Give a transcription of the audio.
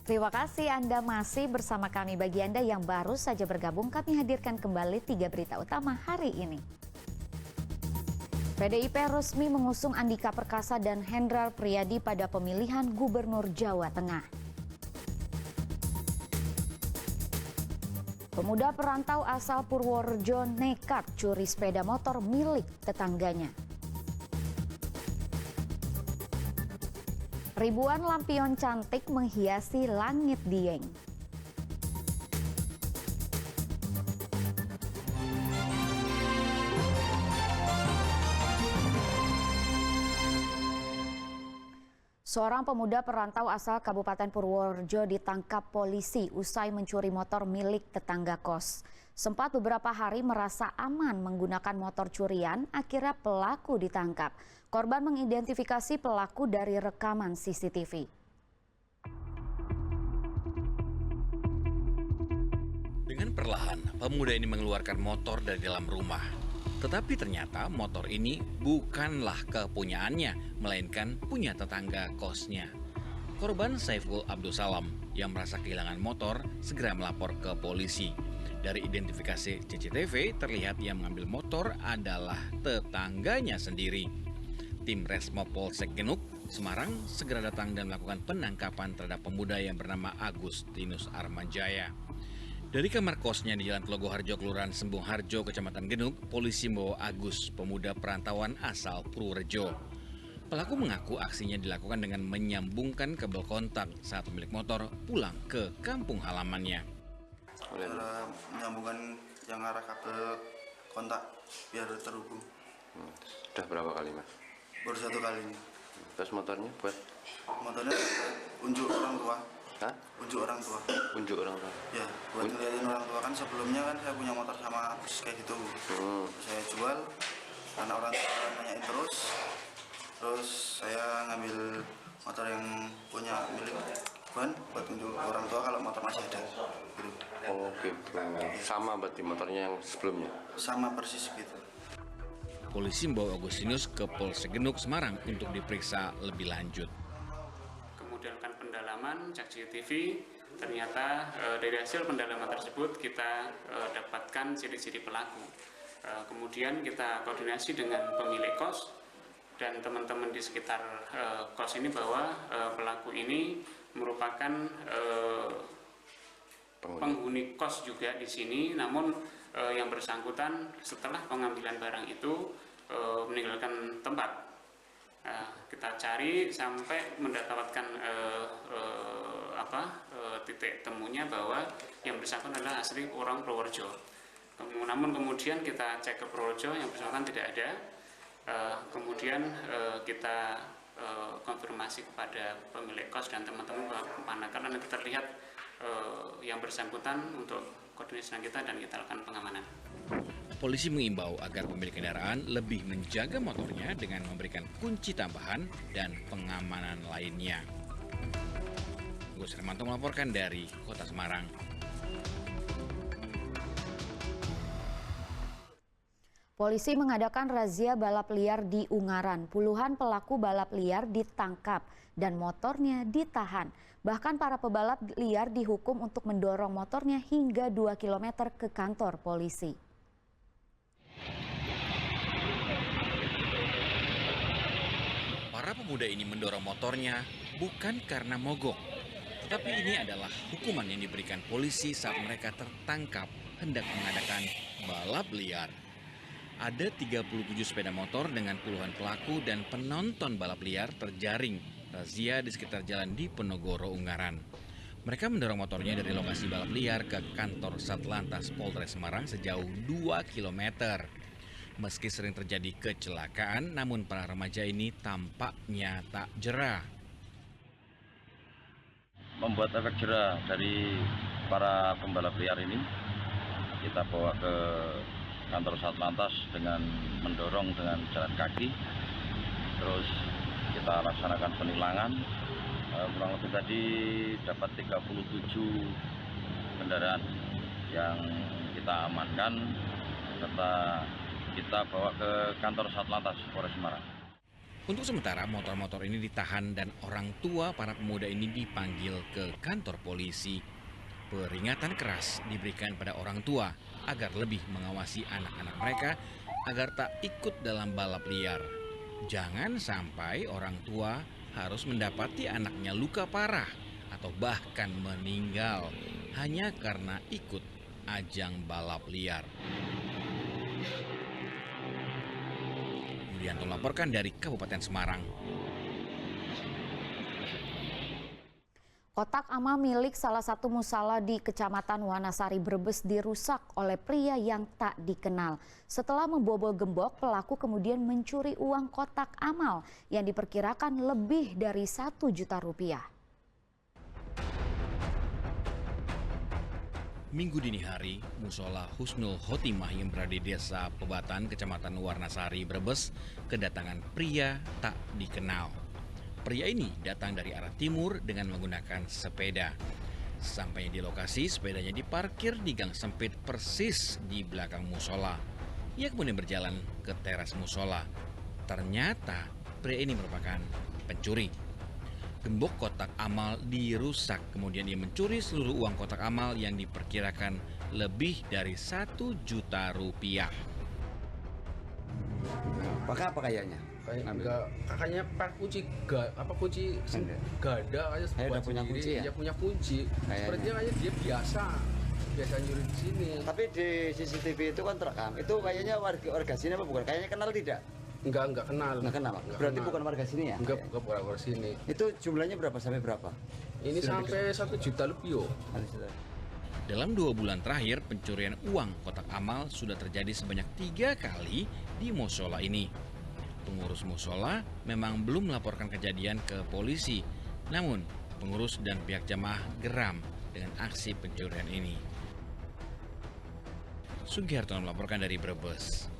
Terima kasih Anda masih bersama kami. Bagi Anda yang baru saja bergabung, kami hadirkan kembali 3 berita utama hari ini. PDIP resmi mengusung Andika Perkasa dan Hendrar Priyadi pada pemilihan Gubernur Jawa Tengah. Pemuda perantau asal Purworejo nekat curi sepeda motor milik tetangganya. Ribuan lampion cantik menghiasi langit Dieng. Seorang pemuda perantau asal Kabupaten Purworejo ditangkap polisi usai mencuri motor milik tetangga kos. Sempat beberapa hari merasa aman menggunakan motor curian, akhirnya pelaku ditangkap. Korban mengidentifikasi pelaku dari rekaman CCTV. Dengan perlahan, pemuda ini mengeluarkan motor dari dalam rumah. Tetapi ternyata motor ini bukanlah kepunyaannya, melainkan punya tetangga kosnya. Korban Saiful Abdul Salam yang merasa kehilangan motor segera melapor ke polisi. Dari identifikasi CCTV terlihat yang mengambil motor adalah tetangganya sendiri. Tim Resmo Polsek Genuk, Semarang segera datang dan melakukan penangkapan terhadap pemuda yang bernama Agustinus Armanjaya. Dari kamar kosnya di Jalan Telogoharjo, Kelurahan Sembung Harjo, Kecamatan Genuk, polisi membawa Agus, pemuda perantauan asal Purworejo. Pelaku mengaku aksinya dilakukan dengan menyambungkan kabel kontak saat pemilik motor pulang ke kampung halamannya. Cara menyambungkan yang arah kabel kontak biar terhubung. Sudah berapa kali, Mas? Baru 1 kali ini. Terus motornya buat? Motornya unjuk orang tua. Hah? Unjuk orang tua. Unjuk orang tua? Ya, buat ngeliatin orang tua. Kan sebelumnya kan saya punya motor sama kayak gitu. Saya jual karena orang tua nanyain terus. Terus saya ngambil motor yang punya milik ban buat unjuk orang tua kalau motor masih ada. Gitu. Oh gitu. Sama berarti motornya yang sebelumnya? Sama persis gitu. Polisi membawa Agustinus ke Polsek Genuk, Semarang untuk diperiksa lebih lanjut. Kemudian kan pendalaman cek CCTV, ternyata dari hasil pendalaman tersebut kita dapatkan ciri-ciri pelaku. Kemudian kita koordinasi dengan pemilik kos dan teman-teman di sekitar kos ini bahwa pelaku ini merupakan penghuni kos juga di sini, namun yang bersangkutan setelah pengambilan barang itu meninggalkan tempat. Kita cari sampai mendapatkan titik temunya bahwa yang bersangkutan adalah asli orang Purworejo. Namun kemudian kita cek ke Purworejo, yang bersangkutan tidak ada. Kemudian kita konfirmasi kepada pemilik kos dan teman-teman bahwa karena terlihat yang bersangkutan untuk koordinasi kita dan kita lakukan pengamanan. Polisi mengimbau agar pemilik kendaraan lebih menjaga motornya dengan memberikan kunci tambahan dan pengamanan lainnya. Gus Hermanto melaporkan dari Kota Semarang. Polisi mengadakan razia balap liar di Ungaran. Puluhan pelaku balap liar ditangkap dan motornya ditahan. Bahkan para pebalap liar dihukum untuk mendorong motornya hingga 2 km ke kantor polisi. Para pemuda ini mendorong motornya bukan karena mogok, tetapi ini adalah hukuman yang diberikan polisi saat mereka tertangkap hendak mengadakan balap liar. Ada 37 sepeda motor dengan puluhan pelaku dan penonton balap liar terjaring razia di sekitar jalan di Penogoro, Ungaran. Mereka mendorong motornya dari lokasi balap liar ke kantor Satlantas Polres Semarang sejauh 2 km. Meski sering terjadi kecelakaan, namun para remaja ini tampaknya tak jera. Membuat efek jera dari para pembalap liar ini, kita bawa ke kantor Satlantas dengan mendorong dengan jalan kaki. Terus kita laksanakan penilangan. Kurang lebih tadi dapat 37 kendaraan yang kita amankan serta kita bawa ke kantor Satlantas Polres Semarang. Untuk sementara motor-motor ini ditahan dan orang tua para pemuda ini dipanggil ke kantor polisi. Peringatan keras diberikan pada orang tua agar lebih mengawasi anak-anak mereka agar tak ikut dalam balap liar. Jangan sampai orang tua harus mendapati anaknya luka parah atau bahkan meninggal hanya karena ikut ajang balap liar. Yulianto melaporkan dari Kabupaten Semarang. Kotak amal milik salah satu musala di Kecamatan Wanasari Brebes dirusak oleh pria yang tak dikenal. Setelah membobol gembok, pelaku kemudian mencuri uang kotak amal yang diperkirakan lebih dari 1 juta rupiah. Minggu dini hari, Musola Husnul Khotimah yang berada di Desa Pebatan, Kecamatan Warnasari, Brebes, kedatangan pria tak dikenal. Pria ini datang dari arah timur dengan menggunakan sepeda. Sampainya di lokasi, sepedanya diparkir di gang sempit persis di belakang musola. Ia kemudian berjalan ke teras musola. Ternyata pria ini merupakan pencuri. Gembok kotak amal dirusak, kemudian ia mencuri seluruh uang kotak amal yang diperkirakan lebih dari 1 juta rupiah. Pakai apa kayaknya? Kakaknya pak kunci gada aja udah punya kunci ya? Dia punya kunci. Sepertinya kayaknya dia biasa nyuri di sini. Tapi di CCTV itu kan terekam. Itu kayaknya warga sini apa bukan? Kayaknya kenal tidak? Enggak kenal. Enggak kenal. Berarti bukan warga sini ya? Enggak bukan warga sini. Itu jumlahnya berapa sampai berapa? Ini sampai 1 juta lebih. Dalam 2 bulan terakhir, pencurian uang kotak amal sudah terjadi sebanyak 3 kali di musola ini. Pengurus musola memang belum melaporkan kejadian ke polisi, namun pengurus dan pihak jamaah geram dengan aksi pencurian ini. Sugihartono melaporkan dari Brebes.